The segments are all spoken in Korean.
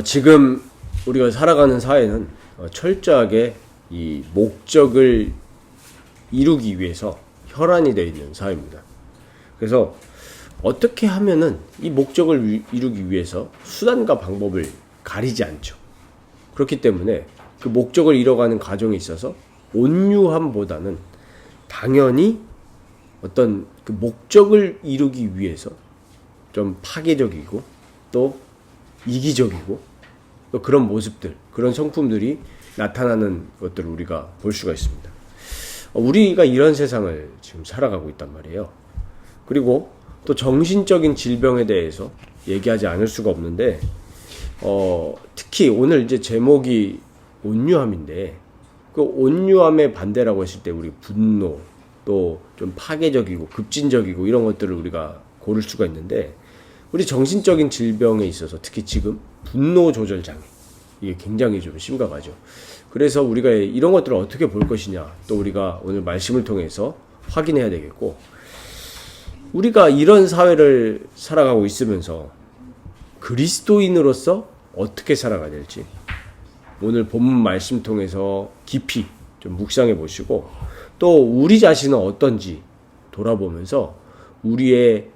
지금 우리가 살아가는 사회는 철저하게 이 목적을 이루기 위해서 혈안이 되어 있는 사회입니다. 그래서 어떻게 하면은 이 목적을 이루기 위해서 수단과 방법을 가리지 않죠. 그렇기 때문에 그 목적을 이뤄가는 과정에 있어서 온유함보다는 당연히 어떤 그 목적을 이루기 위해서 좀 파괴적이고 또 이기적이고 또 그런 모습들, 그런 성품들이 나타나는 것들을 우리가 볼 수가 있습니다. 우리가 이런 세상을 지금 살아가고 있단 말이에요. 그리고 또 정신적인 질병에 대해서 얘기하지 않을 수가 없는데, 특히 오늘 이제 제목이 온유함인데, 그 온유함의 반대라고 했을 때 우리 분노, 또 좀 파괴적이고 급진적이고 이런 것들을 우리가 고를 수가 있는데, 우리 정신적인 질병에 있어서 특히 지금 분노 조절 장애, 이게 굉장히 좀 심각하죠. 그래서 우리가 이런 것들을 어떻게 볼 것이냐, 또 우리가 오늘 말씀을 통해서 확인해야 되겠고, 우리가 이런 사회를 살아가고 있으면서 그리스도인으로서 어떻게 살아가야 될지 오늘 본문 말씀 통해서 깊이 좀 묵상해 보시고, 또 우리 자신은 어떤지 돌아보면서 우리의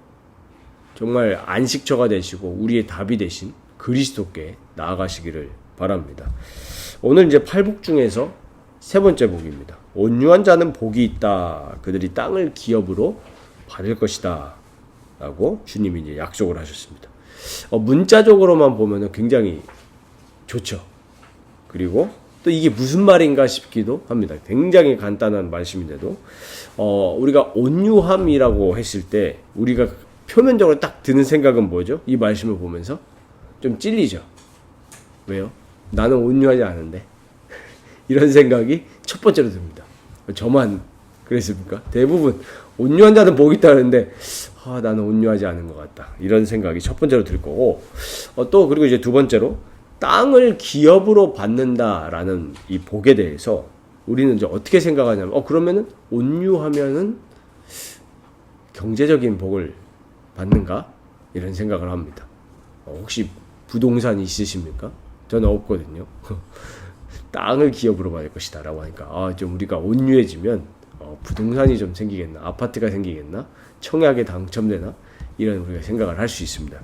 정말 안식처가 되시고 우리의 답이 되신 그리스도께 나아가시기를 바랍니다. 오늘 이제 8복 중에서 세 번째 복입니다. 온유한 자는 복이 있다. 그들이 땅을 기업으로 받을 것이다. 라고 주님이 이제 약속을 하셨습니다. 문자적으로만 보면은 굉장히 좋죠. 그리고 또 이게 무슨 말인가 싶기도 합니다. 굉장히 간단한 말씀인데도, 우리가 온유함이라고 했을 때 우리가 표면적으로 딱 드는 생각은 뭐죠? 이 말씀을 보면서 좀 찔리죠. 왜요? 나는 온유하지 않은데. 이런 생각이 첫 번째로 듭니다. 저만 그랬습니까? 대부분 온유한 자는 복이 있다는데 나는 온유하지 않은 것 같다. 이런 생각이 첫 번째로 들 거고, 또 그리고 이제 두 번째로 땅을 기업으로 받는다라는 이 복에 대해서 우리는 이제 어떻게 생각하냐면, 그러면은 온유하면은 경제적인 복을 받는가? 이런 생각을 합니다. 혹시 부동산 있으십니까? 저는 없거든요. 땅을 기업으로 받을 것이다 라고 하니까 좀 우리가 온유해지면 부동산이 좀 생기겠나? 아파트가 생기겠나? 청약에 당첨되나? 이런 우리가 생각을 할 수 있습니다.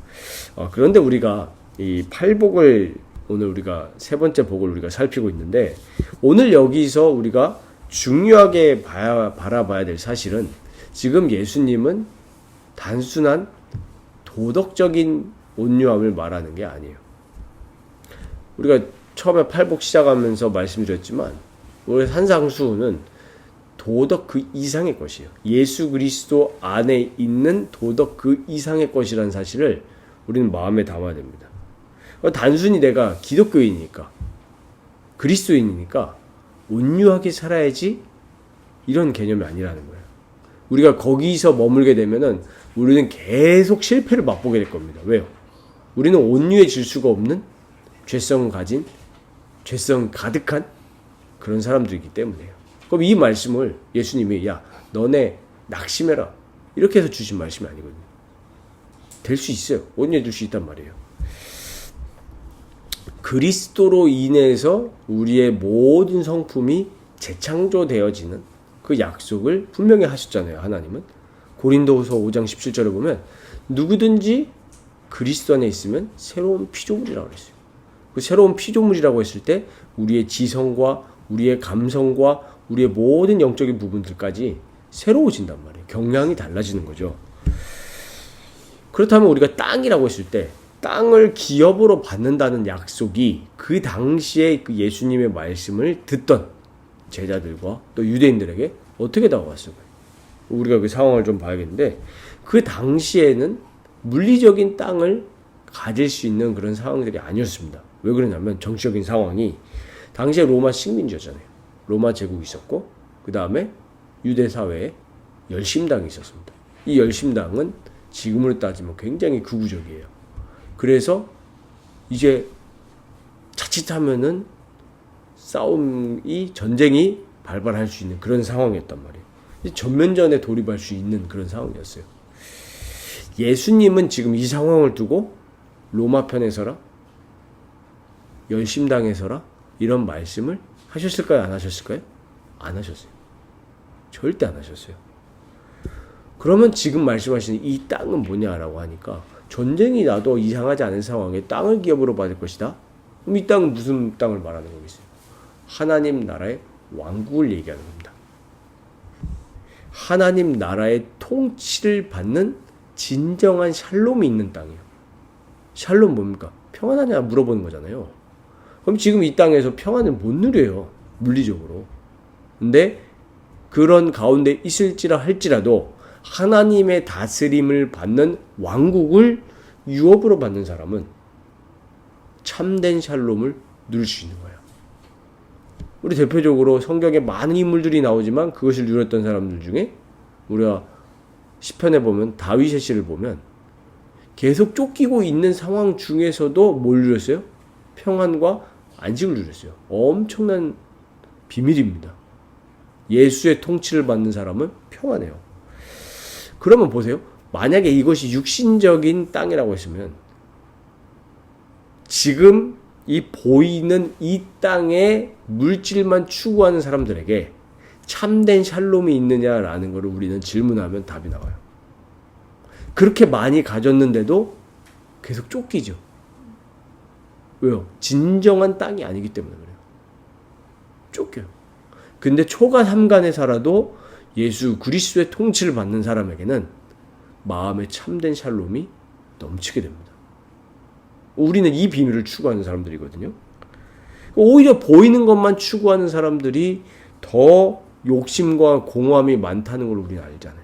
그런데 우리가 이 8복을 오늘 우리가 세 번째 복을 우리가 살피고 있는데, 오늘 여기서 우리가 중요하게 바라봐야 될 사실은 지금 예수님은 단순한 도덕적인 온유함을 말하는 게 아니에요. 우리가 처음에 8복 시작하면서 말씀드렸지만 우리 산상수훈은 도덕 그 이상의 것이에요. 예수 그리스도 안에 있는 도덕 그 이상의 것이라는 사실을 우리는 마음에 담아야 됩니다. 단순히 내가 기독교인이니까, 그리스도인이니까 온유하게 살아야지 이런 개념이 아니라는 거예요. 우리가 거기서 머물게 되면은 우리는 계속 실패를 맛보게 될 겁니다. 왜요? 우리는 온유해질 수가 없는 죄성을 가진, 죄성 가득한 그런 사람들이기 때문에요. 그럼 이 말씀을 예수님이 너네 낙심해라 이렇게 해서 주신 말씀이 아니거든요. 될 수 있어요. 온유해질 수 있단 말이에요. 그리스도로 인해서 우리의 모든 성품이 재창조되어지는 그 약속을 분명히 하셨잖아요. 하나님은 고린도후서 5장 17절을 보면 누구든지 그리스도 안에 있으면 새로운 피조물이라고 그랬어요. 그 새로운 피조물이라고 했을 때 우리의 지성과 우리의 감성과 우리의 모든 영적인 부분들까지 새로워진단 말이에요. 경향이 달라지는 거죠. 그렇다면 우리가 땅이라고 했을 때 땅을 기업으로 받는다는 약속이 그 당시에 그 예수님의 말씀을 듣던 제자들과 또 유대인들에게 어떻게 다가왔을까요? 우리가 그 상황을 좀 봐야겠는데, 그 당시에는 물리적인 땅을 가질 수 있는 그런 상황들이 아니었습니다. 왜 그러냐면 정치적인 상황이 당시에 로마 식민지였잖아요. 로마 제국이 있었고, 그 다음에 유대 사회에 열심당이 있었습니다. 이 열심당은 지금으로 따지면 굉장히 극우적이에요. 그래서 이제 자칫하면은 전쟁이 발발할 수 있는 그런 상황이었단 말이에요. 전면전에 돌입할 수 있는 그런 상황이었어요. 예수님은 지금 이 상황을 두고 로마 편에 서라, 열심당에 서라 이런 말씀을 하셨을까요? 안 하셨을까요? 안 하셨어요. 절대 안 하셨어요. 그러면 지금 말씀하시는 이 땅은 뭐냐라고 하니까 전쟁이 나도 이상하지 않은 상황에 땅을 기업으로 받을 것이다. 그럼 이 땅은 무슨 땅을 말하는 거겠어요? 하나님 나라의 왕국을 얘기하는 겁니다. 하나님 나라의 통치를 받는 진정한 샬롬이 있는 땅이에요. 샬롬 뭡니까? 평안하냐 물어보는 거잖아요. 그럼 지금 이 땅에서 평안을 못 누려요. 물리적으로. 근데 그런 가운데 있을지라 할지라도 하나님의 다스림을 받는 왕국을 유업으로 받는 사람은 참된 샬롬을 누릴 수 있는 거예요. 우리 대표적으로 성경에 많은 인물들이 나오지만 그것을 누렸던 사람들 중에 우리가 시편에 보면 다윗의 시를 보면 계속 쫓기고 있는 상황 중에서도 뭘 누렸어요? 평안과 안식을 누렸어요. 엄청난 비밀입니다. 예수의 통치를 받는 사람은 평안해요. 그러면 보세요. 만약에 이것이 육신적인 땅이라고 했으면 지금 이 보이는 이 땅의 물질만 추구하는 사람들에게 참된 샬롬이 있느냐라는 것을 우리는 질문하면 답이 나와요. 그렇게 많이 가졌는데도 계속 쫓기죠. 왜요? 진정한 땅이 아니기 때문에 그래요. 쫓겨요. 근데 초간 함간에 살아도 예수 그리스도의 통치를 받는 사람에게는 마음의 참된 샬롬이 넘치게 됩니다. 우리는 이 비밀을 추구하는 사람들이거든요. 오히려 보이는 것만 추구하는 사람들이 더 욕심과 공허함이 많다는 걸 우리는 알잖아요.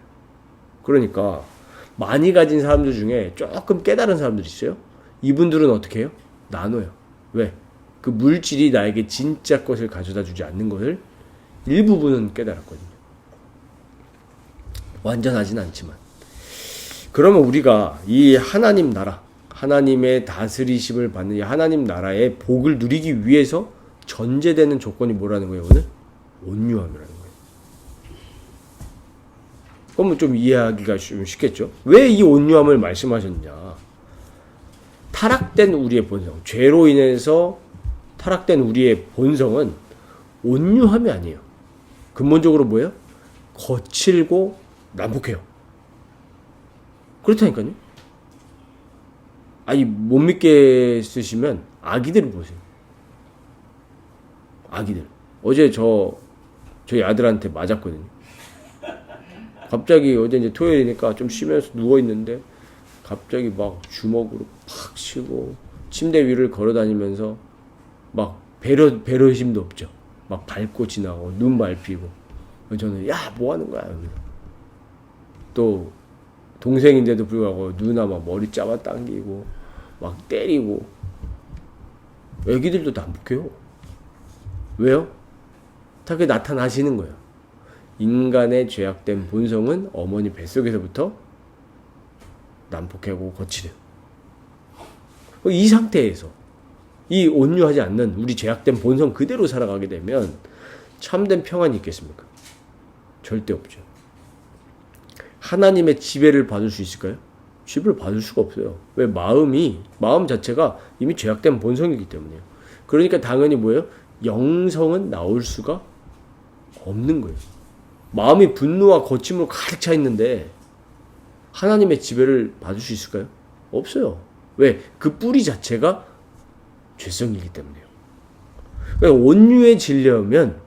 그러니까 많이 가진 사람들 중에 조금 깨달은 사람들이 있어요. 이분들은 어떻게 해요? 나눠요. 왜? 그 물질이 나에게 진짜 것을 가져다 주지 않는 것을 일부분은 깨달았거든요. 완전하진 않지만. 그러면 우리가 이 하나님 나라, 하나님의 다스리심을 받는 이 하나님 나라의 복을 누리기 위해서 전제되는 조건이 뭐라는 거예요, 오늘? 온유함이라는 거예요. 그러면 좀 이해하기가 좀 쉽겠죠? 왜 이 온유함을 말씀하셨냐? 타락된 우리의 본성, 죄로 인해서 타락된 우리의 본성은 온유함이 아니에요. 근본적으로 뭐예요? 거칠고 난폭해요. 그렇다니까요. 아니 못 믿겠으시면 아기들을 보세요. 아기들. 어제 저희 아들한테 맞았거든요. 갑자기 어제 이제 토요일이니까 좀 쉬면서 누워 있는데 갑자기 막 주먹으로 팍 치고 침대 위를 걸어 다니면서 막 배려심도 없죠. 막 밟고 지나고 눈 밟히고. 저는 야 뭐 하는 거야. 또 동생인데도 불구하고 누나 막 머리 잡아 당기고 막 때리고. 애기들도 난폭해요. 왜요? 다 그게 나타나시는 거예요. 인간의 죄악된 본성은 어머니 뱃속에서부터 난폭하고 거칠해요. 이 상태에서 이 온유하지 않는 우리 죄악된 본성 그대로 살아가게 되면 참된 평안이 있겠습니까? 절대 없죠. 하나님의 지배를 받을 수 있을까요? 지배를 받을 수가 없어요. 왜? 마음 자체가 이미 죄악된 본성이기 때문이에요. 그러니까 당연히 뭐예요? 영성은 나올 수가 없는 거예요. 마음이 분노와 거침으로 가득 차 있는데 하나님의 지배를 받을 수 있을까요? 없어요. 왜? 그 뿌리 자체가 죄성이기 때문에요. 그러니까 온유해지려면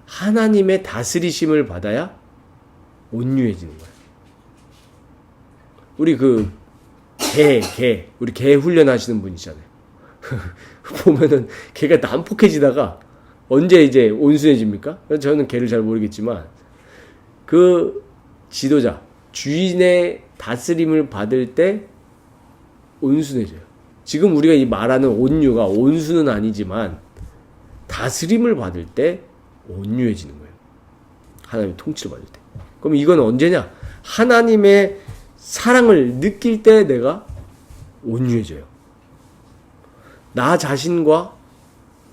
하나님의 다스리심을 받아야 온유해지는 거예요. 우리 우리 개 훈련하시는 분 있잖아요. 보면은 개가 난폭해지다가 언제 이제 온순해집니까? 저는 개를 잘 모르겠지만 그 지도자, 주인의 다스림을 받을 때 온순해져요. 지금 우리가 이 말하는 온유가 온순은 아니지만 다스림을 받을 때 온유해지는 거예요. 하나님의 통치를 받을 때. 그럼 이건 언제냐? 하나님의 사랑을 느낄 때 내가 온유해져요. 나 자신과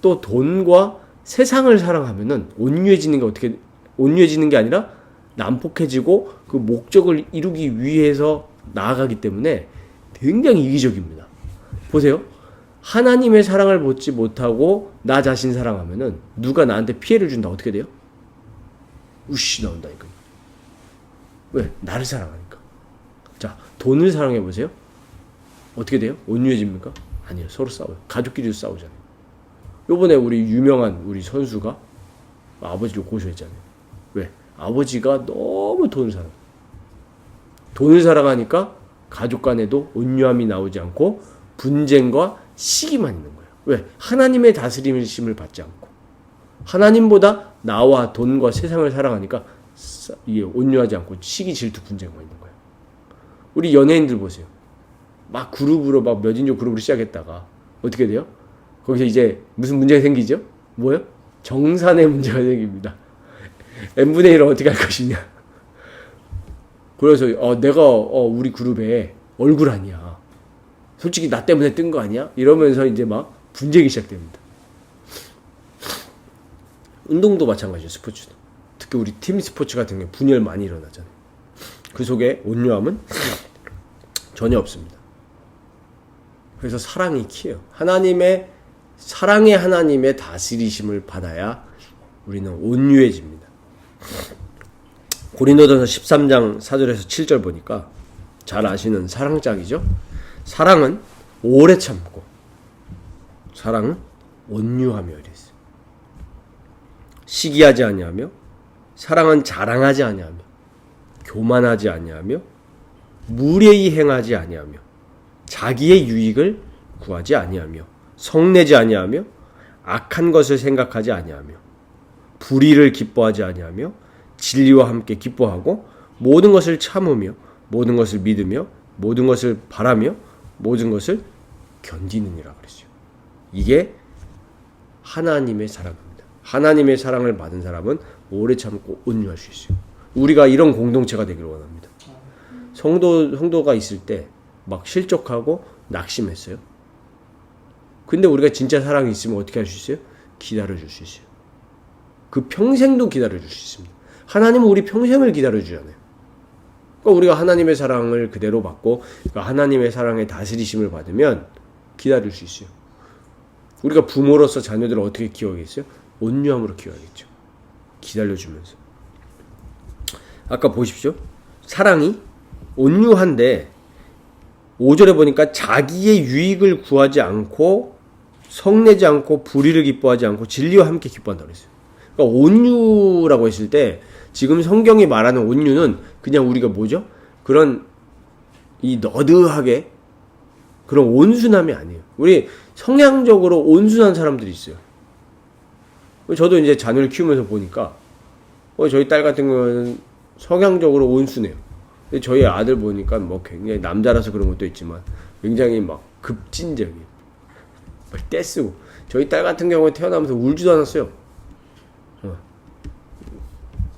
또 돈과 세상을 사랑하면은 온유해지는 게 아니라 난폭해지고 그 목적을 이루기 위해서 나아가기 때문에 굉장히 이기적입니다. 보세요. 하나님의 사랑을 받지 못하고 나 자신 사랑하면은 누가 나한테 피해를 준다 어떻게 돼요? 우씨 나온다니까. 왜? 나를 사랑하니까. 자, 돈을 사랑해 보세요. 어떻게 돼요? 온유해집니까? 아니요. 서로 싸워요. 가족끼리도 싸우잖아요. 요번에 우리 유명한 우리 선수가 아버지를 고소했잖아요. 왜? 아버지가 너무 돈을 사랑하니까 가족 간에도 온유함이 나오지 않고 분쟁과 시기만 있는 거예요. 왜? 하나님의 다스림을 받지 않고 하나님보다 나와 돈과 세상을 사랑하니까 이게 온유하지 않고 시기, 질투, 분쟁만 있는 거예요. 우리 연예인들 보세요. 막 그룹으로 막 몇인조 그룹으로 시작했다가 어떻게 돼요? 거기서 이제 무슨 문제가 생기죠? 뭐예요? 정산의 문제가 생깁니다. n분의 1을 어떻게 할 것이냐. 그래서 내가 우리 그룹에 얼굴 아니야. 솔직히 나 때문에 뜬 거 아니야? 이러면서 이제 막 분쟁이 시작됩니다. 운동도 마찬가지예요. 스포츠도. 특히 우리 팀 스포츠 같은 경우 분열 많이 일어나잖아요. 그 속에 온유함은 전혀 없습니다. 그래서 사랑이 키예요. 사랑의 하나님의 다스리심을 받아야 우리는 온유해집니다. 고린도전서 13장 4절에서 7절 보니까 잘 아시는 사랑짝이죠. 사랑은 오래 참고 사랑은 온유하며 이랬어요. 시기하지 아니하며 사랑은 자랑하지 아니하며 교만하지 아니하며 무례히 행하지 아니하며 자기의 유익을 구하지 아니하며 성내지 아니하며 악한 것을 생각하지 아니하며 불의를 기뻐하지 아니하며 진리와 함께 기뻐하고 모든 것을 참으며 모든 것을 믿으며 모든 것을 바라며 모든 것을 견디느니라 그랬어요. 이게 하나님의 사랑입니다. 하나님의 사랑을 받은 사람은 오래 참고 온유할 수 있어요. 우리가 이런 공동체가 되기를 원합니다. 성도가 있을 때 막 실족하고 낙심했어요. 근데 우리가 진짜 사랑이 있으면 어떻게 할 수 있어요? 기다려줄 수 있어요. 그 평생도 기다려줄 수 있습니다. 하나님은 우리 평생을 기다려주잖아요. 그러니까 우리가 하나님의 사랑을 그대로 받고 그러니까 하나님의 사랑의 다스리심을 받으면 기다릴 수 있어요. 우리가 부모로서 자녀들을 어떻게 키워야겠어요? 온유함으로 키워야겠죠. 기다려주면서. 아까 보십시오. 사랑이 온유한데 5절에 보니까 자기의 유익을 구하지 않고 성내지 않고 불의를 기뻐하지 않고 진리와 함께 기뻐한다고 그랬어요. 그러니까 온유라고 했을 때 지금 성경이 말하는 온유는 그냥 우리가 뭐죠? 그런 이 너드하게 그런 온순함이 아니에요. 우리 성향적으로 온순한 사람들이 있어요. 저도 이제 자녀를 키우면서 보니까 저희 딸 같은 경우는 성향적으로 온순해요. 근데 저희 아들 보니까 뭐 굉장히 남자라서 그런 것도 있지만 굉장히 막 급진적이에요. 막 떼쓰고. 저희 딸 같은 경우에 태어나면서 울지도 않았어요.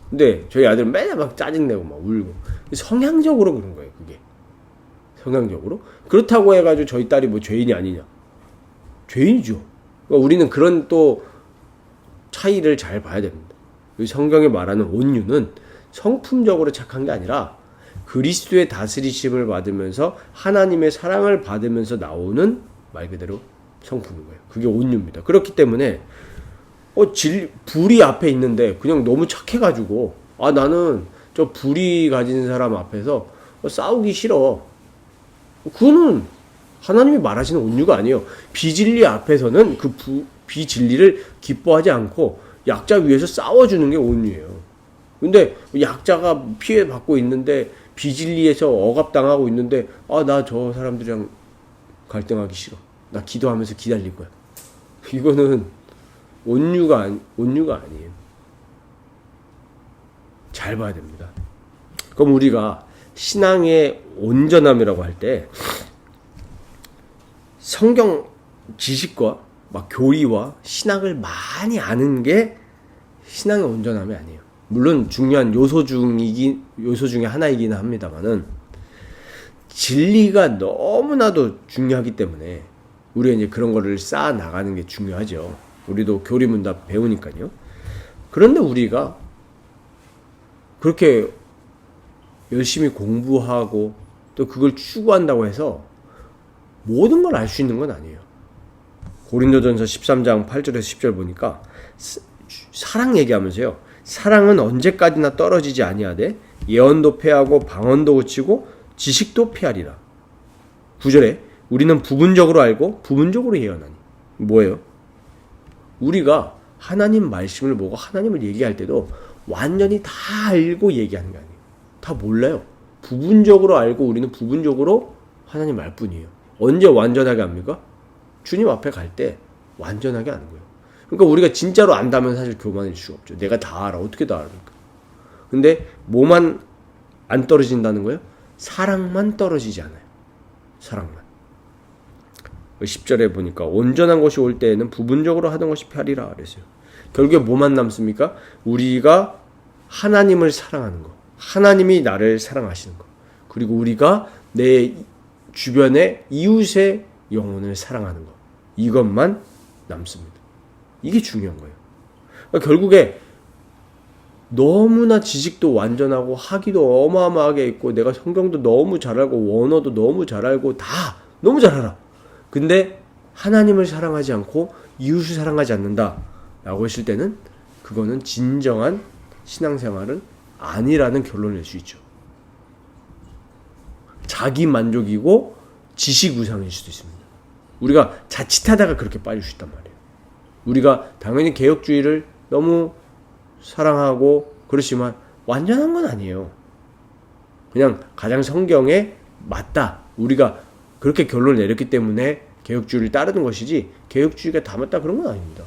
근데 저희 아들은 맨날 막 짜증내고 막 울고. 성향적으로 그런 거예요, 그게. 성향적으로. 그렇다고 해가지고 저희 딸이 뭐 죄인이 아니냐. 죄인이죠. 그러니까 우리는 그런 또 차이를 잘 봐야 됩니다. 성경이 말하는 온유는 성품적으로 착한 게 아니라 그리스도의 다스리심을 받으면서 하나님의 사랑을 받으면서 나오는 말 그대로 성품인 거예요. 그게 온유입니다. 그렇기 때문에 불이 앞에 있는데 그냥 너무 착해가지고 나는 저 불이 가진 사람 앞에서 싸우기 싫어. 그거는 하나님이 말하시는 온유가 아니에요. 비진리 앞에서는 그 비진리를 기뻐하지 않고 약자 위에서 싸워주는 게 온유예요. 근데 약자가 피해받고 있는데 비진리에서 억압당하고 있는데 나 저 사람들이랑 갈등하기 싫어. 나 기도하면서 기다릴 거야. 이거는 온유가 아니에요. 잘 봐야 됩니다. 그럼 우리가 신앙의 온전함이라고 할 때 성경 지식과 막 교리와 신학을 많이 아는 게 신앙의 온전함이 아니에요. 물론 중요한 요소 중에 하나이긴 합니다만은 진리가 너무나도 중요하기 때문에 우리가 이제 그런 거를 쌓아 나가는 게 중요하죠. 우리도 교리문답 배우니까요. 그런데 우리가 그렇게 열심히 공부하고 또 그걸 추구한다고 해서 모든 걸 알 수 있는 건 아니에요. 고린도전서 13장 8절에서 10절 보니까 사랑 얘기하면서요. 사랑은 언제까지나 떨어지지 아니하되 예언도 패하고 방언도 고치고 지식도 패하리라. 9절에 우리는 부분적으로 알고 부분적으로 예언하니. 뭐예요? 우리가 하나님 말씀을 보고 하나님을 얘기할 때도 완전히 다 알고 얘기하는 게 아니에요. 다 몰라요. 부분적으로 알고 우리는 부분적으로 하나님 말 뿐이에요. 언제 완전하게 압니까? 주님 앞에 갈 때 완전하게 아는 거예요. 그러니까 우리가 진짜로 안다면 사실 교만일 수가 없죠. 내가 다 알아. 어떻게 다 알습니까? 근데 뭐만 안 떨어진다는 거예요? 사랑만 떨어지지 않아요. 사랑만. 10절에 보니까 온전한 것이 올 때에는 부분적으로 하던 것이 패하리라 그랬어요. 결국에 뭐만 남습니까? 우리가 하나님을 사랑하는 거. 하나님이 나를 사랑하시는 거. 그리고 우리가 내 주변의 이웃의 영혼을 사랑하는 거. 이것만 남습니다. 이게 중요한 거예요. 그러니까 결국에 너무나 지식도 완전하고 학위도 어마어마하게 있고 내가 성경도 너무 잘 알고 원어도 너무 잘 알고 다 너무 잘 알아. 근데 하나님을 사랑하지 않고 이웃을 사랑하지 않는다 라고 했을 때는 그거는 진정한 신앙생활은 아니라는 결론을 낼 수 있죠. 자기 만족이고 지식 우상일 수도 있습니다. 우리가 자칫하다가 그렇게 빠질 수 있단 말이에요. 우리가 당연히 개혁주의를 너무 사랑하고 그렇지만 완전한 건 아니에요. 그냥 가장 성경에 맞다. 우리가 그렇게 결론을 내렸기 때문에 개혁주의를 따르는 것이지 개혁주의가 다 맞다 그런 건 아닙니다.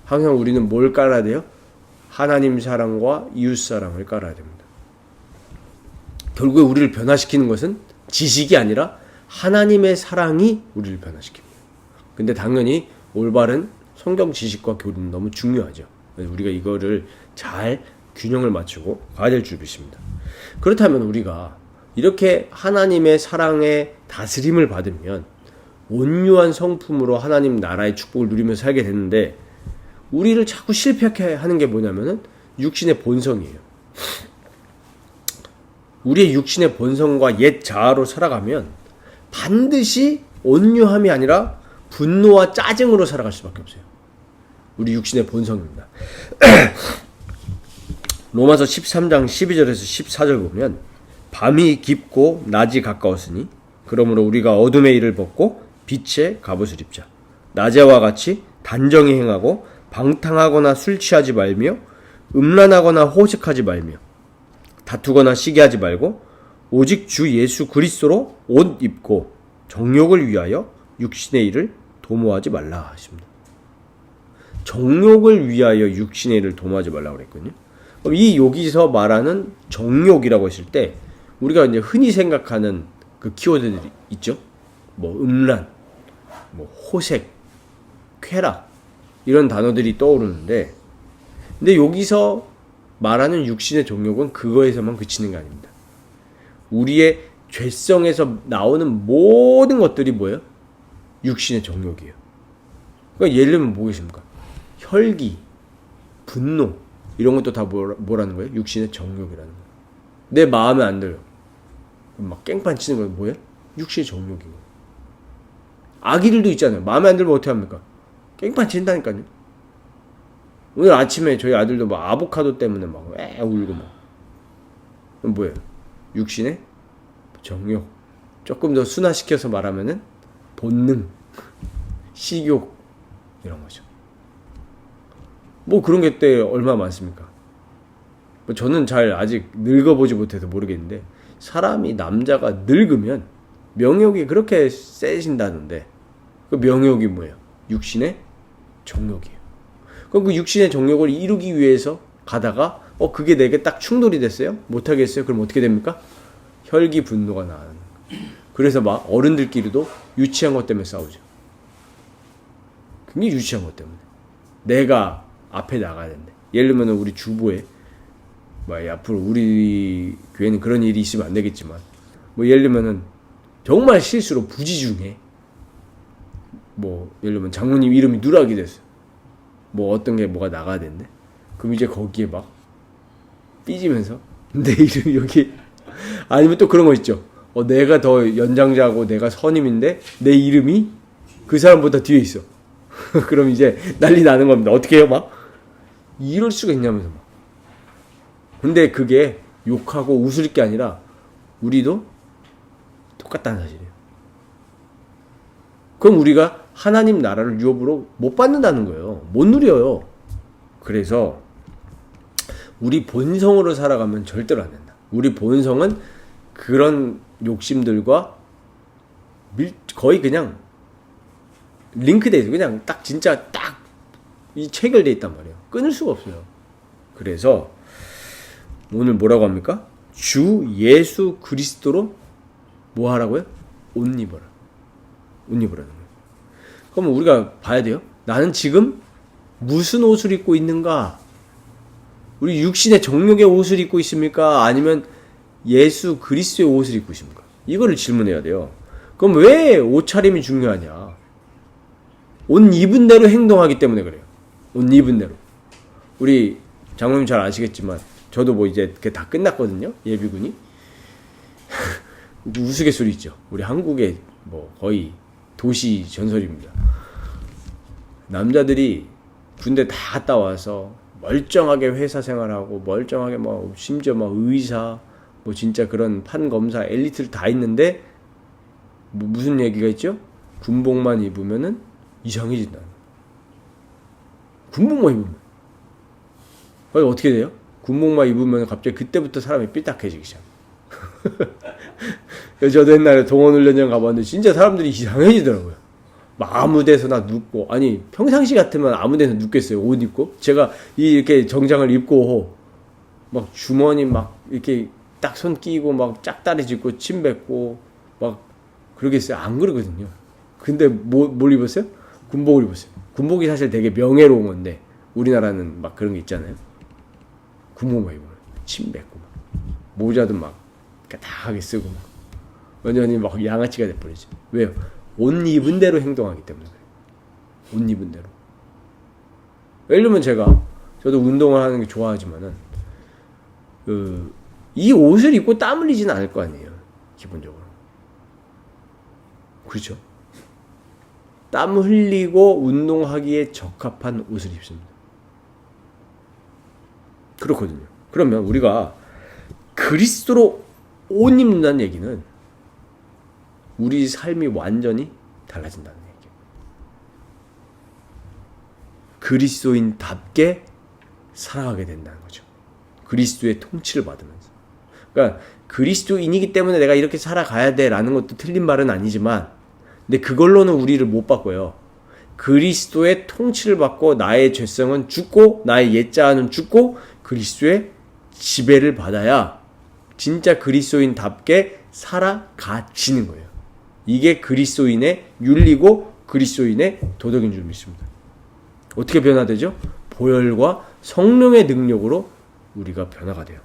항상 우리는 뭘 깔아야 돼요? 하나님 사랑과 이웃 사랑을 깔아야 됩니다. 결국에 우리를 변화시키는 것은 지식이 아니라 하나님의 사랑이 우리를 변화시킵니다. 근데 당연히 올바른 성경 지식과 교리는 너무 중요하죠. 우리가 이거를 잘 균형을 맞추고 가야 될 줄 믿습니다. 그렇다면 우리가 이렇게 하나님의 사랑의 다스림을 받으면 온유한 성품으로 하나님 나라의 축복을 누리며 살게 되는데 우리를 자꾸 실패하게 하는 게 뭐냐면은 육신의 본성이에요. 우리의 육신의 본성과 옛 자아로 살아가면 반드시 온유함이 아니라 분노와 짜증으로 살아갈 수밖에 없어요. 우리 육신의 본성입니다. 로마서 13장 12절에서 14절 보면 밤이 깊고 낮이 가까웠으니 그러므로 우리가 어둠의 일을 벗고 빛의 갑옷을 입자. 낮에와 같이 단정히 행하고 방탕하거나 술 취하지 말며 음란하거나 호색하지 말며 다투거나 시기하지 말고 오직 주 예수 그리스도로 옷 입고 정욕을 위하여 육신의 일을 도모하지 말라 하십니다. 정욕을 위하여 육신의 일을 도모하지 말라고 그랬거든요. 이 여기서 말하는 정욕이라고 했을 때 우리가 이제 흔히 생각하는 그 키워드들이 있죠. 뭐 음란, 뭐 호색, 쾌락 이런 단어들이 떠오르는데 근데 여기서 말하는 육신의 정욕은 그거에서만 그치는 게 아닙니다. 우리의 죄성에서 나오는 모든 것들이 뭐예요? 육신의 정욕이에요. 그러니까 예를 들면 뭐겠습니까? 혈기, 분노 이런 것도 다 뭐라는 거예요? 육신의 정욕이라는 거예요. 내 마음에 안 들어요. 막 깽판 치는 건 뭐예요? 육신의 정욕이고. 아기들도 있잖아요. 마음에 안 들면 어떻게 합니까? 깽판 친다니까요. 오늘 아침에 저희 아들도 막 아보카도 때문에 막 울고 막. 그럼 뭐예요? 육신의 정욕. 조금 더 순화시켜서 말하면은 본능, 식욕 이런 거죠. 뭐 그런 게 때 얼마나 많습니까? 뭐 저는 잘 아직 늙어보지 못해서 모르겠는데 사람이 남자가 늙으면 명욕이 그렇게 세진다는데 그 명욕이 뭐예요? 육신의 정욕이에요. 그럼 그 육신의 정욕을 이루기 위해서 가다가 그게 내게 딱 충돌이 됐어요? 못하겠어요? 그럼 어떻게 됩니까? 혈기 분노가 나는 거예요. 그래서 막 어른들끼리도 유치한 것 때문에 싸우죠. 굉장히 유치한 것 때문에 내가 앞에 나가야 된대. 예를 들면 우리 주보에 앞으로 우리 교회는 그런 일이 있으면 안 되겠지만 뭐 예를 들면은 정말 실수로 부지 중에 뭐 예를 들면 장로님 이름이 누락이 됐어. 뭐 어떤 게 뭐가 나가야 된대. 그럼 이제 거기에 막 삐지면서 내 이름이 여기 아니면 또 그런 거 있죠. 내가 더 연장자고 내가 선임인데 내 이름이 그 사람보다 뒤에 있어. 그럼 이제 난리 나는 겁니다. 어떻게 해요? 막 이럴 수가 있냐면서 막. 근데 그게 욕하고 웃을 게 아니라 우리도 똑같다는 사실이에요. 그럼 우리가 하나님 나라를 유업으로 못 받는다는 거예요. 못 누려요. 그래서 우리 본성으로 살아가면 절대로 안 된다. 우리 본성은 그런 욕심들과 거의 그냥 링크돼 있어. 그냥 딱 진짜 딱 이 체결돼 있단 말이에요. 끊을 수가 없어요. 그래서 오늘 뭐라고 합니까? 주 예수 그리스도로 뭐 하라고요? 옷 입어라. 옷 입으라는 거예요. 그러면 우리가 봐야 돼요. 나는 지금 무슨 옷을 입고 있는가? 우리 육신의 정욕의 옷을 입고 있습니까? 아니면 예수 그리스도의 옷을 입고 있습니까? 이거를 질문해야 돼요. 그럼 왜 옷차림이 중요하냐? 옷 입은 대로 행동하기 때문에 그래요. 옷 입은 대로. 우리 장로님 잘 아시겠지만 저도 뭐 이제 그게 다 끝났거든요. 예비군이. 우스갯소리 있죠. 우리 한국의 뭐 거의 도시 전설입니다. 남자들이 군대 다 갔다 와서 멀쩡하게 회사 생활하고 멀쩡하게 뭐 심지어 막 의사 뭐 진짜 그런 판검사 엘리트를 다 있는데 뭐 무슨 얘기가 있죠? 군복만 입으면은 이상해진다. 군복만 입으면 어떻게 돼요? 군복만 입으면 갑자기 그때부터 사람이 삐딱해지기 시작. 저도 옛날에 동원훈련장 가봤는데 진짜 사람들이 이상해지더라고요. 막 아무 데서나 눕고, 아니 평상시 같으면 아무 데나 눕겠어요. 옷 입고 제가 이렇게 정장을 입고 막 주머니 막 이렇게 딱 손 끼고 막 짝다리 짚고 침 뱉고 막 그러겠어요? 안 그러거든요. 근데 뭘 입었어요? 군복을 입었어요. 군복이 사실 되게 명예로운 건데 우리나라는 막 그런 게 있잖아요. 군복만 입으면 침 뱉고 막 모자도 막 까딱하게 쓰고 막 완전히 막 양아치가 돼버리죠. 왜요? 옷 입은 대로 행동하기 때문에 그래요. 옷 입은 대로. 예를 들면 저도 운동을 하는 게 좋아하지만은 이 옷을 입고 땀 흘리지는 않을 거 아니에요. 기본적으로. 그렇죠? 땀 흘리고 운동하기에 적합한 옷을 입습니다. 그렇거든요. 그러면 우리가 그리스도로 옷 입는다는 얘기는 우리 삶이 완전히 달라진다는 얘기예요. 그리스도인답게 살아가게 된다는 거죠. 그리스도의 통치를 받으면서. 그러니까 그리스도인이기 때문에 내가 이렇게 살아가야 돼라는 것도 틀린 말은 아니지만 근데 그걸로는 우리를 못 바꿔요. 그리스도의 통치를 받고 나의 죄성은 죽고 나의 옛자아는 죽고 그리스도의 지배를 받아야 진짜 그리스도인답게 살아가지는 거예요. 이게 그리스도인의 윤리고 그리스도인의 도덕인 줄 믿습니다. 어떻게 변화되죠? 보혈과 성령의 능력으로 우리가 변화가 돼요.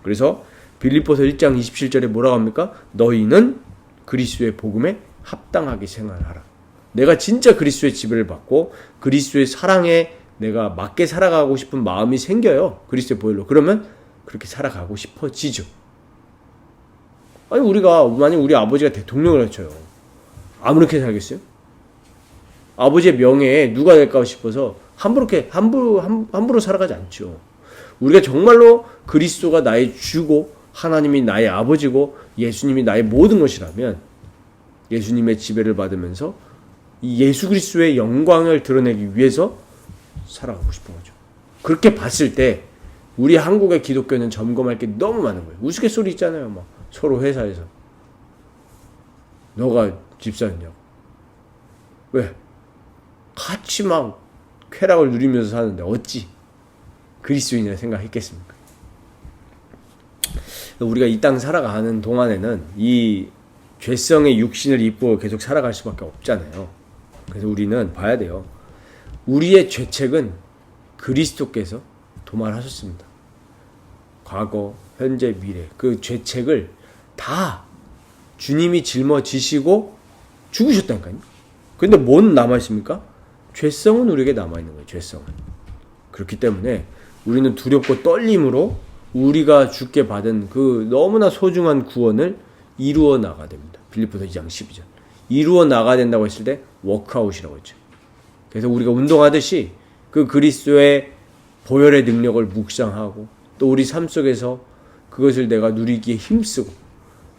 그래서 빌립보서 1장 27절에 뭐라고 합니까? 너희는 그리스도의 복음에 합당하게 생활하라. 내가 진짜 그리스도의 지배를 받고 그리스도의 사랑에 내가 맞게 살아가고 싶은 마음이 생겨요. 그리스도의 보혈로. 그러면 그렇게 살아가고 싶어지죠. 아니 만약 우리 아버지가 대통령을 해쳐요. 아무렇게 살겠어요? 아버지의 명예에 누가 될까 싶어서 함부로 살아가지 않죠. 우리가 정말로 그리스도가 나의 주고 하나님이 나의 아버지고 예수님이 나의 모든 것이라면 예수님의 지배를 받으면서 이 예수 그리스도의 영광을 드러내기 위해서 살아가고 싶은 거죠. 그렇게 봤을 때 우리 한국의 기독교는 점검할 게 너무 많은 거예요. 우스갯소리 있잖아요. 막 서로 회사에서 너가 집사였냐고. 왜? 같이 막 쾌락을 누리면서 사는데 어찌 그리스도인이라 생각했겠습니까? 우리가 이 땅 살아가는 동안에는 이 죄성의 육신을 입고 계속 살아갈 수밖에 없잖아요. 그래서 우리는 봐야 돼요. 우리의 죄책은 그리스도께서 도말하셨습니다. 과거, 현재, 미래 그 죄책을 다 주님이 짊어지시고 죽으셨다니까요. 근데 뭔 남아있습니까? 죄성은 우리에게 남아있는 거예요. 죄성은. 그렇기 때문에 우리는 두렵고 떨림으로 우리가 주께 받은 그 너무나 소중한 구원을 이루어 나가야 됩니다. 빌립보서 2장 12절. 이루어 나가야 된다고 했을 때 워크아웃이라고 했죠. 그래서 우리가 운동하듯이 그 그리스도의 보혈의 능력을 묵상하고 또 우리 삶 속에서 그것을 내가 누리기에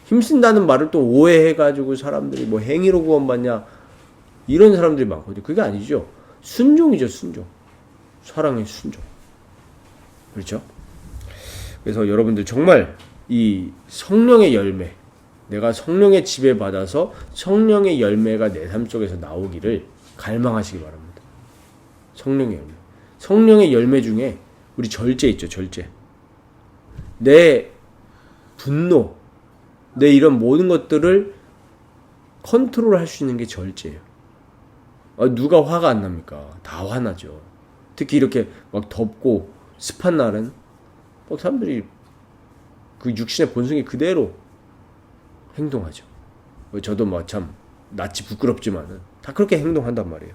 힘쓴다는 말을 또 오해해가지고 사람들이 뭐 행위로 구원받냐 이런 사람들이 많거든요. 그게 아니죠. 순종이죠. 순종. 사랑의 순종. 그렇죠? 그래서 여러분들 정말 이 성령의 열매, 내가 성령의 지배받아서 성령의 열매가 내 삶 속에서 나오기를 갈망하시기 바랍니다. 성령의 열매. 성령의 열매 중에 우리 절제 있죠. 절제. 내 분노, 내 이런 모든 것들을 컨트롤할 수 있는 게 절제예요. 누가 화가 안 납니까? 다 화나죠. 특히 이렇게 막 덥고 습한 날은 사람들이 그 육신의 본성이 그대로 행동하죠. 저도 뭐 참 낯이 부끄럽지만은 다 그렇게 행동한단 말이에요.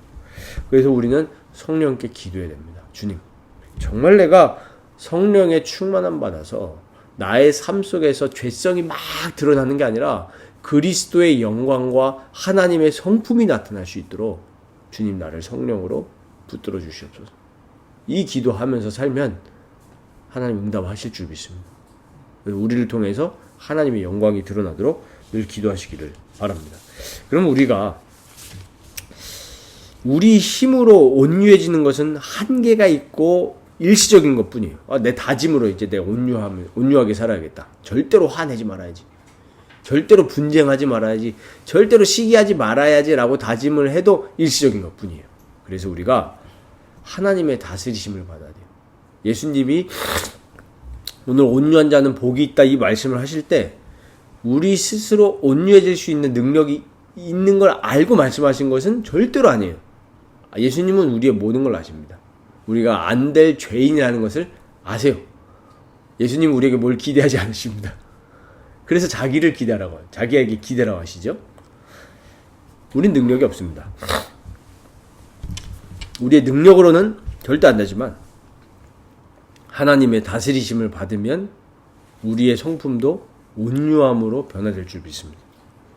그래서 우리는 성령께 기도해야 됩니다. 주님, 정말 내가 성령의 충만함 받아서 나의 삶 속에서 죄성이 막 드러나는 게 아니라 그리스도의 영광과 하나님의 성품이 나타날 수 있도록 주님 나를 성령으로 붙들어 주시옵소서. 이 기도하면서 살면 하나님 응답하실 줄 믿습니다. 우리를 통해서 하나님의 영광이 드러나도록 늘 기도하시기를 바랍니다. 그럼 우리가 우리 힘으로 온유해지는 것은 한계가 있고 일시적인 것뿐이에요. 내 다짐으로 이제 내가 온유하게 살아야겠다. 절대로 화내지 말아야지. 절대로 분쟁하지 말아야지. 절대로 시기하지 말아야지라고 다짐을 해도 일시적인 것뿐이에요. 그래서 우리가 하나님의 다스리심을 받아야 돼요. 예수님이 오늘 온유한 자는 복이 있다 이 말씀을 하실 때 우리 스스로 온유해질 수 있는 능력이 있는 걸 알고 말씀하신 것은 절대로 아니에요. 예수님은 우리의 모든 걸 아십니다. 우리가 안 될 죄인이라는 것을 아세요. 예수님은 우리에게 뭘 기대하지 않으십니다. 그래서 자기를 기대하라고, 자기에게 기대라고 하시죠. 우린 능력이 없습니다. 우리의 능력으로는 절대 안 되지만 하나님의 다스리심을 받으면 우리의 성품도 온유함으로 변화될 줄 믿습니다.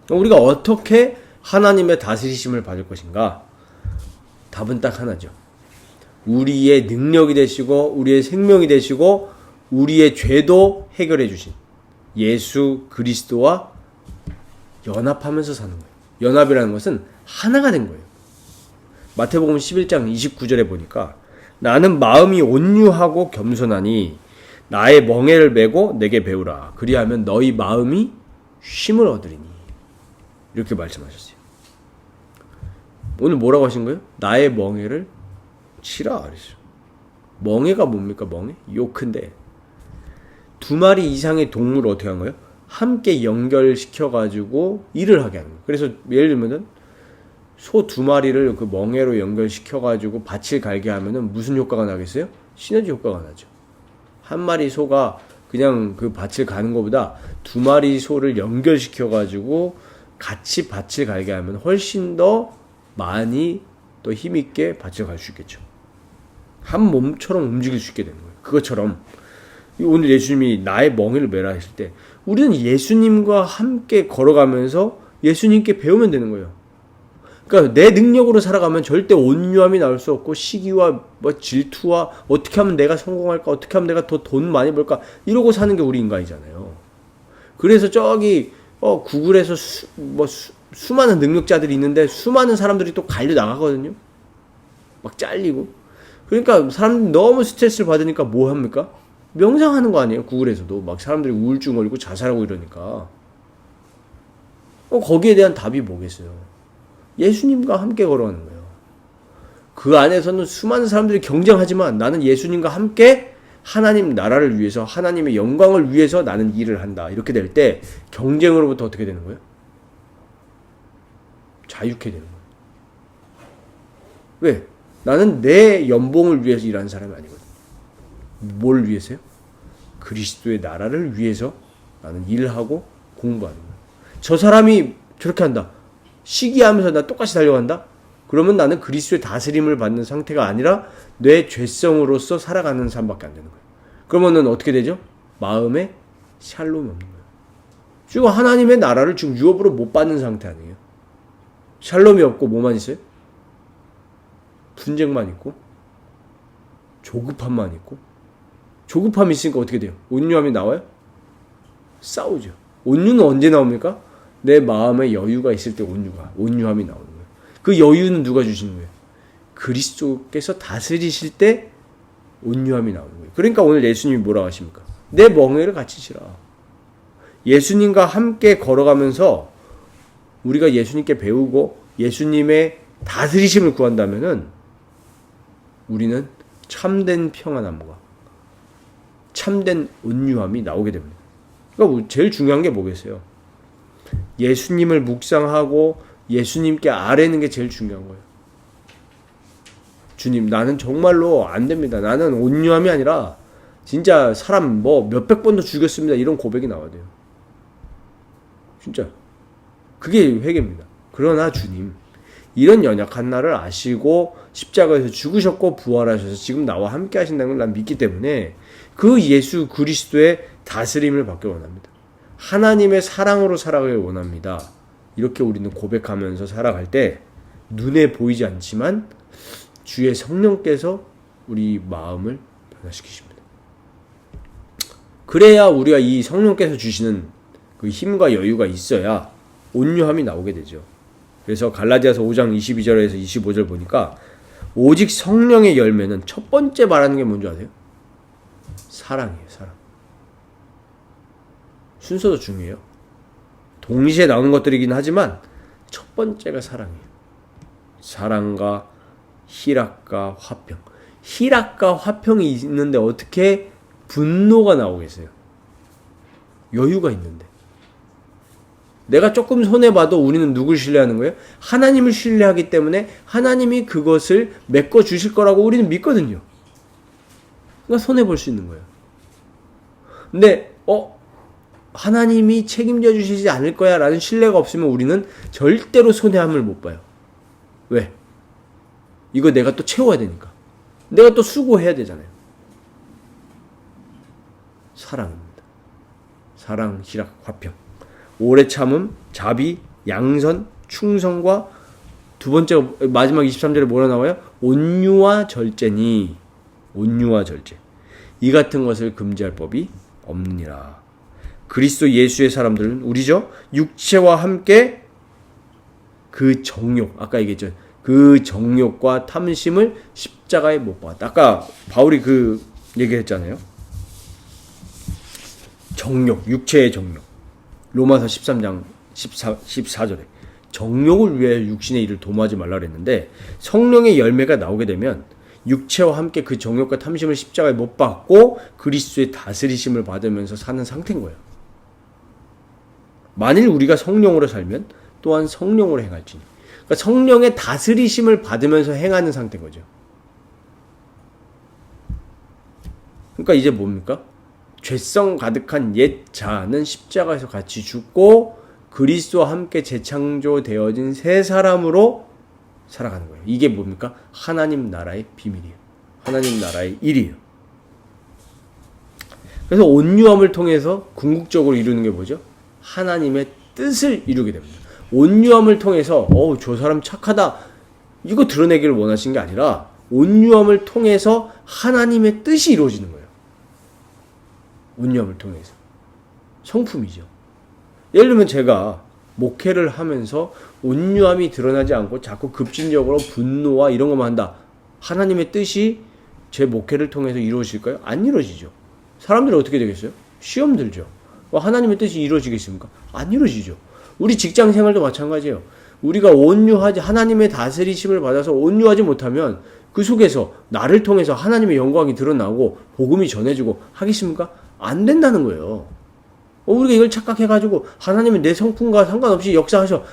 우리가 어떻게 하나님의 다스리심을 받을 것인가? 답은 딱 하나죠. 우리의 능력이 되시고 우리의 생명이 되시고 우리의 죄도 해결해 주신 예수 그리스도와 연합하면서 사는 거예요. 연합이라는 것은 하나가 된 거예요. 마태복음 11장 29절에 보니까 나는 마음이 온유하고 겸손하니 나의 멍에를 메고 내게 배우라. 그리하면 너희 마음이 쉼을 얻으리니. 이렇게 말씀하셨어요. 오늘 뭐라고 하신 거예요? 나의 멍에를 치라 그랬어요. 멍에가 뭡니까? 멍에? 요크인데 2마리 이상의 동물을 어떻게 한 거예요? 함께 연결시켜가지고 일을 하게 하는 거예요. 그래서 예를 들면은 소 2마리를 그 멍에로 연결시켜가지고 밭을 갈게 하면은 무슨 효과가 나겠어요? 시너지 효과가 나죠. 한 마리 소가 그냥 그 밭을 가는 것보다 2마리 소를 연결시켜가지고 같이 밭을 갈게 하면 훨씬 더 많이 또 힘있게 밭을 갈 수 있겠죠. 한 몸처럼 움직일 수 있게 되는 거예요. 그것처럼 오늘 예수님이 나의 멍에를 메라 했을 때 우리는 예수님과 함께 걸어가면서 예수님께 배우면 되는 거예요. 그러니까 내 능력으로 살아가면 절대 온유함이 나올 수 없고 시기와 뭐 질투와 어떻게 하면 내가 성공할까, 어떻게 하면 내가 더 돈 많이 벌까 이러고 사는 게 우리 인간이잖아요. 그래서 저기 구글에서 수많은 능력자들이 있는데 수많은 사람들이 또 갈려 나가거든요. 막 잘리고. 그러니까 사람들이 너무 스트레스를 받으니까 뭐 합니까? 명상하는 거 아니에요? 구글에서도 막 사람들이 우울증 걸리고 자살하고 이러니까. 거기에 대한 답이 뭐겠어요? 예수님과 함께 걸어가는 거예요. 그 안에서는 수많은 사람들이 경쟁하지만 나는 예수님과 함께 하나님 나라를 위해서 하나님의 영광을 위해서 나는 일을 한다. 이렇게 될 때 경쟁으로부터 어떻게 되는 거예요? 자유케 되는 거예요. 왜? 나는 내 연봉을 위해서 일하는 사람이 아니거든. 뭘 위해서요? 그리스도의 나라를 위해서 나는 일하고 공부하는 거예요. 저 사람이 저렇게 한다. 시기하면서 나 똑같이 달려간다? 그러면 나는 그리스도의 다스림을 받는 상태가 아니라 내 죄성으로서 살아가는 삶밖에 안 되는 거예요. 그러면은 어떻게 되죠? 마음에 샬롬이 없는 거예요. 지금 하나님의 나라를 지금 유업으로 못 받는 상태 아니에요. 샬롬이 없고 뭐만 있어요? 분쟁만 있고 조급함만 있고. 조급함이 있으니까 어떻게 돼요? 온유함이 나와요? 싸우죠. 온유는 언제 나옵니까? 내 마음에 여유가 있을 때 온유함이 나오는 거예요. 그 여유는 누가 주시는 거예요? 그리스도께서 다스리실 때 온유함이 나오는 거예요. 그러니까 오늘 예수님이 뭐라고 하십니까? 내 멍에를 같이 지라. 예수님과 함께 걸어가면서 우리가 예수님께 배우고 예수님의 다스리심을 구한다면은 우리는 참된 평안함과 참된 온유함이 나오게 됩니다. 그러니까 제일 중요한 게 뭐겠어요? 예수님을 묵상하고 예수님께 아뢰는 게 제일 중요한 거예요. 주님, 나는 정말로 안 됩니다. 나는 온유함이 아니라 진짜 사람 뭐 몇백 번도 죽였습니다. 이런 고백이 나와야 돼요. 진짜. 그게 회개입니다. 그러나 주님, 이런 연약한 나를 아시고 십자가에서 죽으셨고 부활하셔서 지금 나와 함께 하신다는 걸 난 믿기 때문에 그 예수 그리스도의 다스림을 받기 원합니다. 하나님의 사랑으로 살아가길 원합니다. 이렇게 우리는 고백하면서 살아갈 때 눈에 보이지 않지만 주의 성령께서 우리 마음을 변화시키십니다. 그래야 우리가 이 성령께서 주시는 그 힘과 여유가 있어야 온유함이 나오게 되죠. 그래서 갈라디아서 5장 22절에서 25절 보니까 오직 성령의 열매는 첫 번째 말하는 게 뭔지 아세요? 사랑이에요. 사랑. 순서도 중요해요. 동시에 나오는 것들이긴 하지만 첫 번째가 사랑이에요. 사랑과 희락과 화평. 희락과 화평이 있는데 어떻게 분노가 나오겠어요? 여유가 있는데. 내가 조금 손해봐도 우리는 누굴 신뢰하는 거예요? 하나님을 신뢰하기 때문에 하나님이 그것을 메꿔 주실 거라고 우리는 믿거든요. 그러니까 손해볼 수 있는 거예요. 근데 하나님이 책임져 주시지 않을 거야 라는 신뢰가 없으면 우리는 절대로 손해함을 못 봐요. 왜? 이거 내가 또 채워야 되니까. 내가 또 수고해야 되잖아요. 사랑입니다. 사랑, 희락, 화평. 오래 참음, 자비, 양선, 충성과 두 번째 마지막 23절에 뭐라 나와요? 온유와 절제니. 온유와 절제. 이 같은 것을 금지할 법이 없느니라. 그리스도 예수의 사람들은 우리죠. 육체와 함께 그 정욕, 아까 얘기했죠. 그 정욕과 탐심을 십자가에 못 박았다. 아까 바울이 그 얘기했잖아요. 정욕, 육체의 정욕. 로마서 13장 14절에 정욕을 위해 육신의 일을 도모하지 말라 그랬는데 성령의 열매가 나오게 되면 육체와 함께 그 정욕과 탐심을 십자가에 못 박고 그리스도의 다스리심을 받으면서 사는 상태인 거예요. 만일 우리가 성령으로 살면 또한 성령으로 행할지니. 그러니까 성령의 다스리심을 받으면서 행하는 상태인 거죠. 그러니까 이제 뭡니까? 죄성 가득한 옛 자아는 십자가에서 같이 죽고 그리스도와 함께 재창조되어진 새 사람으로 살아가는 거예요. 이게 뭡니까? 하나님 나라의 비밀이에요. 하나님 나라의 일이에요. 그래서 온유함을 통해서 궁극적으로 이루는 게 뭐죠? 하나님의 뜻을 이루게 됩니다. 온유함을 통해서 저 사람 착하다 이거 드러내기를 원하시는 게 아니라 온유함을 통해서 하나님의 뜻이 이루어지는 거예요. 온유함을 통해서. 성품이죠. 예를 들면 제가 목회를 하면서 온유함이 드러나지 않고 자꾸 급진적으로 분노와 이런 것만 한다. 하나님의 뜻이 제 목회를 통해서 이루어질까요? 안 이루어지죠. 사람들은 어떻게 되겠어요? 시험 들죠. 하나님의 뜻이 이루어지겠습니까? 안 이루어지죠. 우리 직장 생활도 마찬가지예요. 우리가 온유하지 하나님의 다스리심을 받아서 온유하지 못하면 그 속에서 나를 통해서 하나님의 영광이 드러나고 복음이 전해지고 하겠습니까? 안 된다는 거예요. 우리가 이걸 착각해가지고 하나님은 내 성품과 상관없이 역사하죠.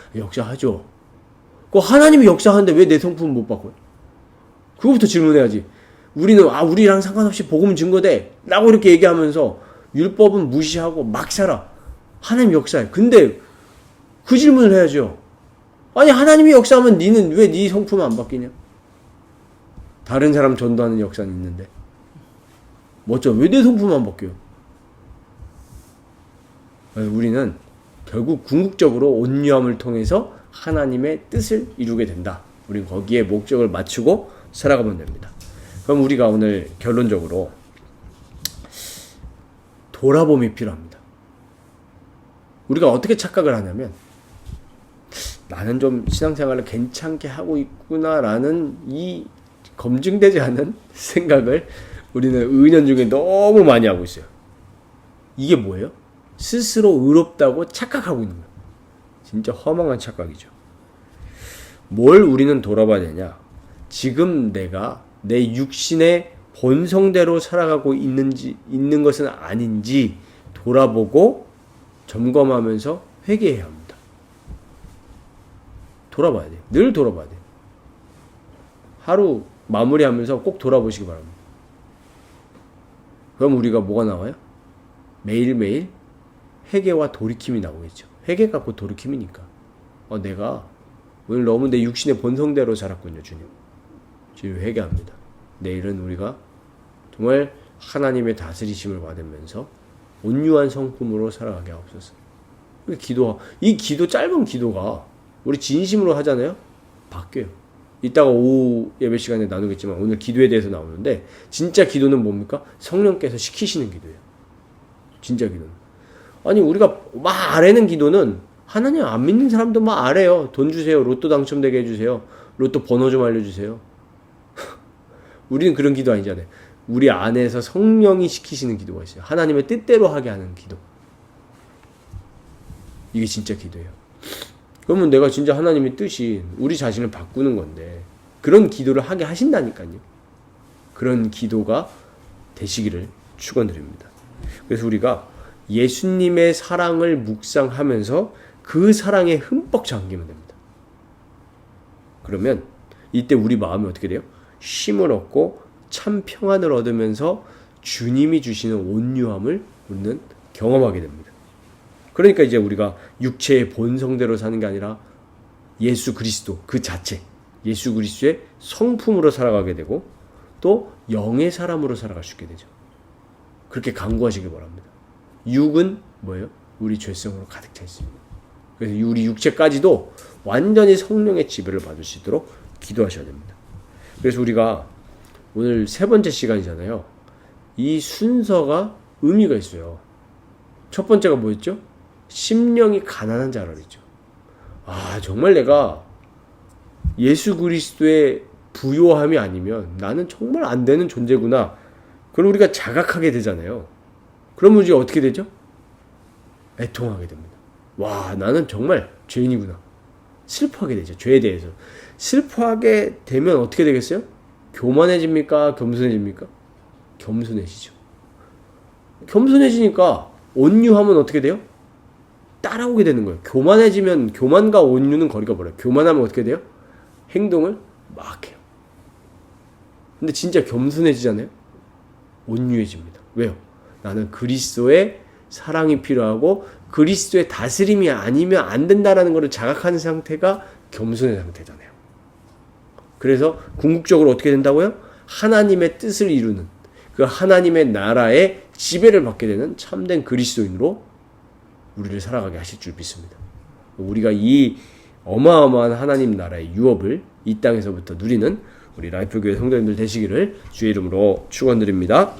그 하나님이 역사하는데 왜 내 성품은 못 바꿔요? 그거부터 질문해야지. 우리는 우리랑 상관없이 복음 증거돼 라고 이렇게 얘기하면서 율법은 무시하고 막 살아. 하나님 역사해. 근데 그 질문을 해야죠. 아니 하나님이 역사하면 니는 왜 네 성품은 안 바뀌냐? 다른 사람 전도하는 역사는 있는데 왜 내 성품만 바뀌어요? 우리는 결국 궁극적으로 온유함을 통해서 하나님의 뜻을 이루게 된다. 우린 거기에 목적을 맞추고 살아가면 됩니다. 그럼 우리가 오늘 결론적으로 돌아봄이 필요합니다. 우리가 어떻게 착각을 하냐면 나는 좀 신앙생활을 괜찮게 하고 있구나라는 이 검증되지 않은 생각을 우리는 은연중에 너무 많이 하고 있어요. 이게 뭐예요? 스스로 의롭다고 착각하고 있는 거예요. 진짜 허망한 착각이죠. 뭘 우리는 돌아봐야 되냐? 지금 내가 내 육신의 본성대로 살아가고 있는 것은 아닌지 돌아보고 점검하면서 회개해야 합니다. 돌아봐야 돼요. 늘 돌아봐야 돼요. 하루 마무리하면서 꼭 돌아보시기 바랍니다. 그럼 우리가 뭐가 나와요? 매일매일 회개와 돌이킴이 나오겠죠. 회개가 곧 돌이킴이니까. 내가 오늘 너무 내 육신의 본성대로 살았군요, 주님. 주님 회개합니다. 내일은 우리가 정말 하나님의 다스리심을 받으면서 온유한 성품으로 살아가게 하옵소서. 이 짧은 기도가 우리 진심으로 하잖아요. 바뀌어요. 이따가 오후 예배 시간에 나누겠지만 오늘 기도에 대해서 나오는데 진짜 기도는 뭡니까? 성령께서 시키시는 기도예요. 진짜 기도는. 아니 우리가 막 아뢰는 기도는 하나님 안 믿는 사람도 막 아뢰요. 돈 주세요. 로또 당첨되게 해주세요. 로또 번호 좀 알려주세요. 우리는 그런 기도 아니잖아요. 우리 안에서 성령이 시키시는 기도가 있어요. 하나님의 뜻대로 하게 하는 기도. 이게 진짜 기도예요. 그러면 내가 진짜 하나님의 뜻이 우리 자신을 바꾸는 건데 그런 기도를 하게 하신다니까요. 그런 기도가 되시기를 축원드립니다. 그래서 우리가 예수님의 사랑을 묵상하면서 그 사랑에 흠뻑 잠기면 됩니다. 그러면 이때 우리 마음이 어떻게 돼요? 쉼을 얻고 참 평안을 얻으면서 주님이 주시는 온유함을 우리는 경험하게 됩니다. 그러니까 이제 우리가 육체의 본성대로 사는 게 아니라 예수 그리스도 그 자체, 예수 그리스도의 성품으로 살아가게 되고 또 영의 사람으로 살아갈 수 있게 되죠. 그렇게 간구하시기 바랍니다. 육은 뭐예요? 우리 죄성으로 가득 차 있습니다. 그래서 우리 육체까지도 완전히 성령의 지배를 받을 수 있도록 기도하셔야 됩니다. 그래서 우리가 오늘 세 번째 시간이잖아요. 이 순서가 의미가 있어요. 첫 번째가 뭐였죠? 심령이 가난한 자라 그랬죠. 정말 내가 예수 그리스도의 부요함이 아니면 나는 정말 안 되는 존재구나. 그걸 우리가 자각하게 되잖아요. 그러면 이제 어떻게 되죠? 애통하게 됩니다. 나는 정말 죄인이구나. 슬퍼하게 되죠. 죄에 대해서. 슬퍼하게 되면 어떻게 되겠어요? 교만해집니까? 겸손해집니까? 겸손해지죠. 겸손해지니까 온유함은 어떻게 돼요? 따라오게 되는 거예요. 교만해지면 교만과 온유는 거리가 멀어요. 교만하면 어떻게 돼요? 행동을 막 해요. 근데 진짜 겸손해지잖아요. 온유해집니다. 왜요? 나는 그리스도의 사랑이 필요하고 그리스도의 다스림이 아니면 안 된다라는 것을 자각하는 상태가 겸손의 상태잖아요. 그래서 궁극적으로 어떻게 된다고요? 하나님의 뜻을 이루는 그 하나님의 나라의 지배를 받게 되는 참된 그리스도인으로 우리를 살아가게 하실 줄 믿습니다. 우리가 이 어마어마한 하나님 나라의 유업을 이 땅에서부터 누리는 우리 라이프교회 성도님들 되시기를 주의 이름으로 축원드립니다.